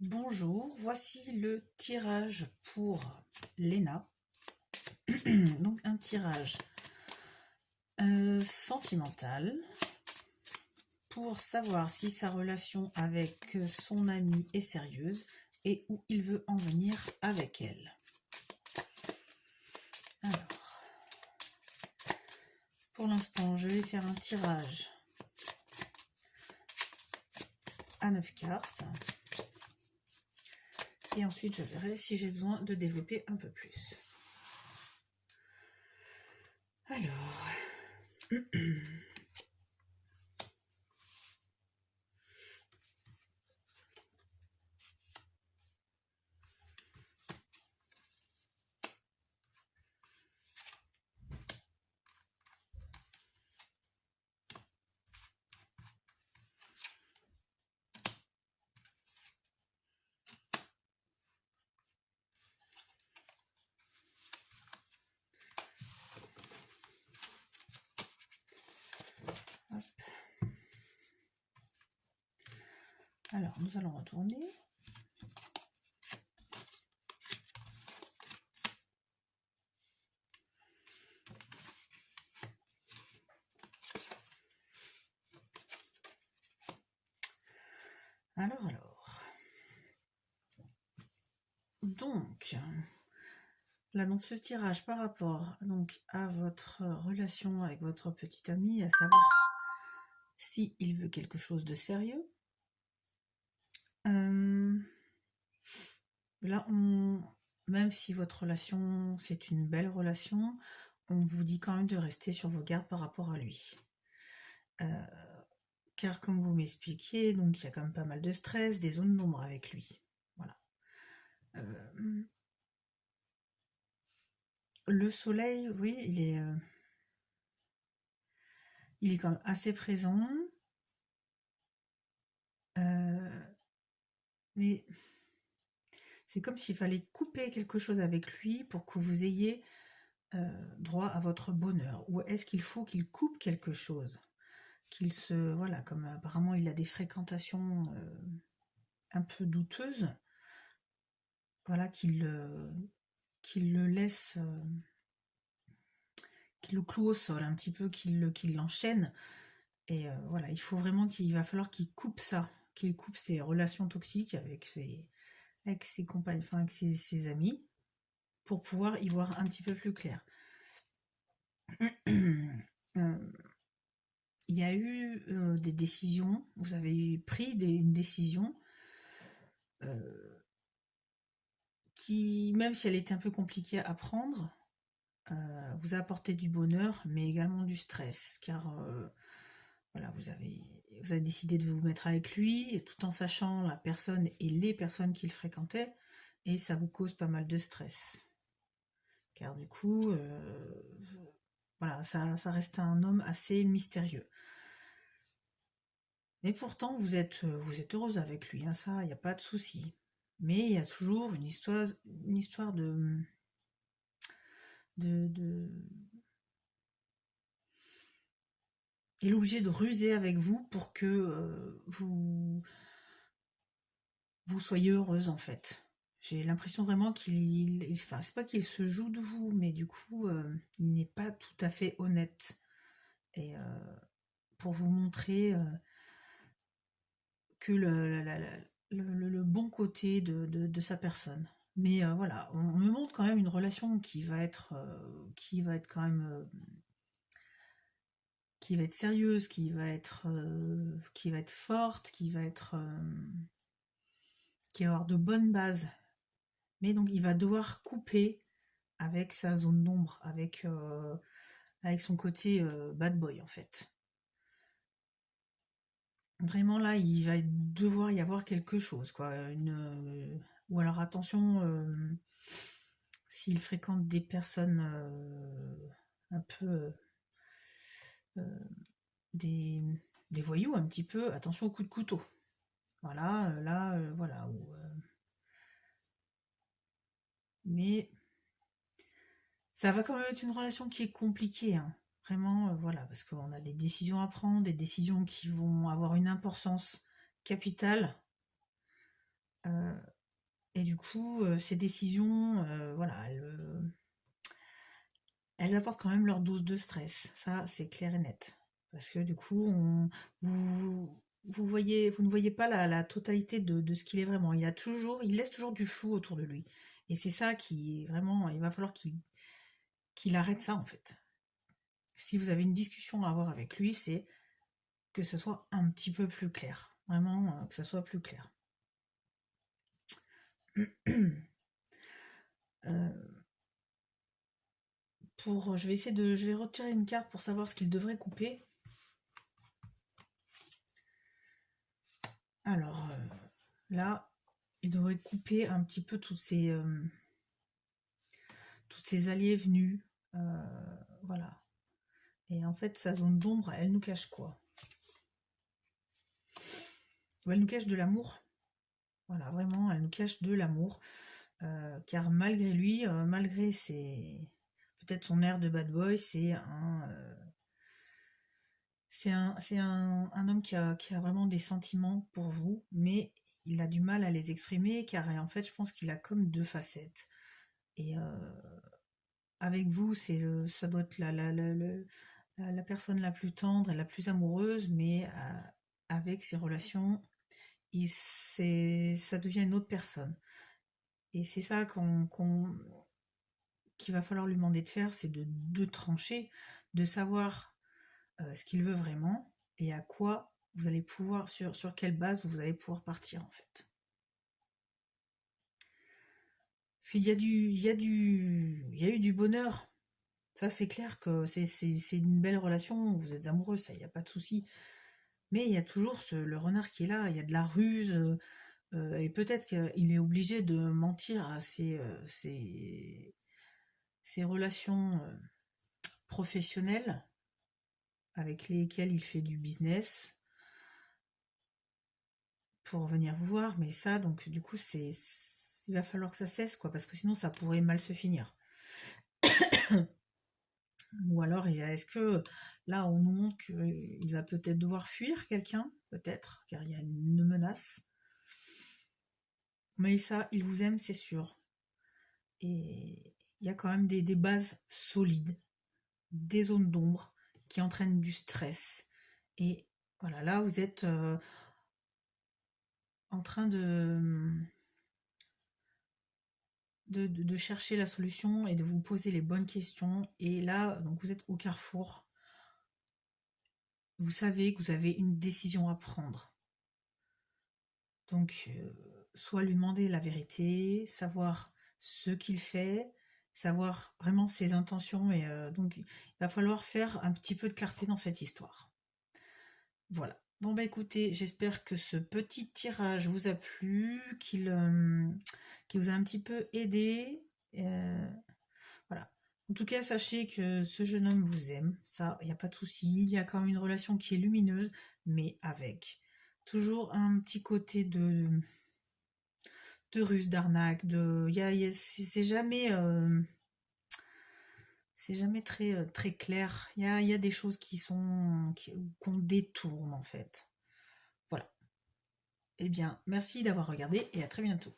Bonjour, voici le tirage pour Léna. Donc un tirage sentimental pour savoir si sa relation avec son amie est sérieuse et où il veut en venir avec elle. Alors, pour l'instant, je vais faire un tirage à 9 cartes. Et ensuite, je verrai si j'ai besoin de développer un peu plus. Alors, hop. Alors, nous allons retourner. Alors. Donc, là, donc ce tirage par rapport donc à votre relation avec votre petit ami, à savoir si il veut quelque chose de sérieux. Là, même si votre relation, c'est une belle relation, on vous dit quand même de rester sur vos gardes par rapport à lui. Car comme vous m'expliquiez, donc il y a quand même pas mal de stress, des zones d'ombre avec lui. Voilà. Le soleil, oui, il est quand même assez présent. Mais c'est comme s'il fallait couper quelque chose avec lui pour que vous ayez droit à votre bonheur. Ou est-ce qu'il faut qu'il coupe quelque chose? Qu'il se... Voilà, comme apparemment il a des fréquentations un peu douteuses. Voilà, qu'il le laisse... qu'il le cloue au sol un petit peu, qu'il l'enchaîne. Et voilà, il faut vraiment qu'il va falloir qu'il coupe ça, qu'il coupe ses relations toxiques avec ses compagnes, enfin avec ses amis, pour pouvoir y voir un petit peu plus clair. Il y a eu des décisions, vous avez pris une décision qui, même si elle était un peu compliquée à prendre, vous a apporté du bonheur, mais également du stress, car voilà, vous avez décidé de vous mettre avec lui, tout en sachant la personne et les personnes qu'il fréquentait, et ça vous cause pas mal de stress. Car du coup, voilà, ça reste un homme assez mystérieux. Mais pourtant, vous êtes heureuse avec lui, hein, ça, il n'y a pas de souci. Mais il y a toujours une histoire de il est obligé de ruser avec vous pour que vous soyez heureuse, en fait. J'ai l'impression vraiment enfin, c'est pas qu'il se joue de vous, mais du coup, il n'est pas tout à fait honnête. Et pour vous montrer que le bon côté de sa personne. Mais voilà, on me montre quand même une relation qui va être quand même qui va être sérieuse, qui va être forte, qui va avoir de bonnes bases. Mais donc il va devoir couper avec sa zone d'ombre, avec son côté bad boy en fait. Vraiment là, il va devoir y avoir quelque chose, quoi. Ou alors attention, s'il fréquente des personnes un peu des, voyous un petit peu, attention au coup de couteau. Voilà, là, voilà. Mais ça va quand même être une relation qui est compliquée, hein. Vraiment, voilà, parce qu'on a des décisions à prendre, des décisions qui vont avoir une importance capitale. Et du coup, ces décisions, voilà, elles apportent quand même leur dose de stress. Ça, c'est clair et net. Parce que du coup, vous ne voyez pas la totalité de ce qu'il est vraiment. Il laisse toujours du flou autour de lui. Et c'est ça qui est vraiment, il va falloir qu'il arrête ça en fait. Si vous avez une discussion à avoir avec lui, c'est que ce soit un petit peu plus clair. Vraiment, que ce soit plus clair. Je vais retirer une carte pour savoir ce qu'il devrait couper. Alors, là, il devrait couper un petit peu toutes ces alliés venus. Voilà. Et en fait, sa zone d'ombre, elle nous cache quoi? Elle nous cache de l'amour. Voilà, vraiment, elle nous cache de l'amour. Car malgré lui, malgré peut-être son air de bad boy, c'est un homme qui a vraiment des sentiments pour vous, mais il a du mal à les exprimer, car en fait, je pense qu'il a comme deux facettes. Et avec vous, ça doit être la personne la plus tendre et la plus amoureuse, mais avec ses relations, ça devient une autre personne. Et c'est ça qu'il va falloir lui demander de faire, c'est de trancher, de savoir ce qu'il veut vraiment et à quoi vous allez pouvoir, sur quelle base vous allez pouvoir partir en fait. Parce qu'il y a eu du bonheur. Ça, c'est clair que c'est une belle relation, vous êtes amoureux, ça, il n'y a pas de souci. Mais il y a toujours le renard qui est là, il y a de la ruse, et peut-être qu'il est obligé de mentir à ses relations professionnelles avec lesquelles il fait du business pour venir vous voir. Mais ça, donc, du coup, il va falloir que ça cesse, quoi, parce que sinon, ça pourrait mal se finir. Ou alors, est-ce que là, on nous montre qu'il va peut-être devoir fuir quelqu'un, peut-être, car il y a une menace. Mais ça, il vous aime, c'est sûr. Et il y a quand même des bases solides, des zones d'ombre qui entraînent du stress. Et voilà, là, vous êtes en train de chercher la solution et de vous poser les bonnes questions. Et là, donc vous êtes au carrefour. Vous savez que vous avez une décision à prendre. Donc, soit lui demander la vérité, savoir ce qu'il fait, savoir vraiment ses intentions. Et donc, il va falloir faire un petit peu de clarté dans cette histoire. Voilà. Bon, bah écoutez, j'espère que ce petit tirage vous a plu, qu'il vous a un petit peu aidé. Voilà. En tout cas, sachez que ce jeune homme vous aime, ça, il n'y a pas de souci. Il y a quand même une relation qui est lumineuse, mais avec toujours un petit côté de ruse, d'arnaque, c'est jamais très clair. Il y a des choses qu'on détourne en fait. Voilà. Eh bien, merci d'avoir regardé et à très bientôt.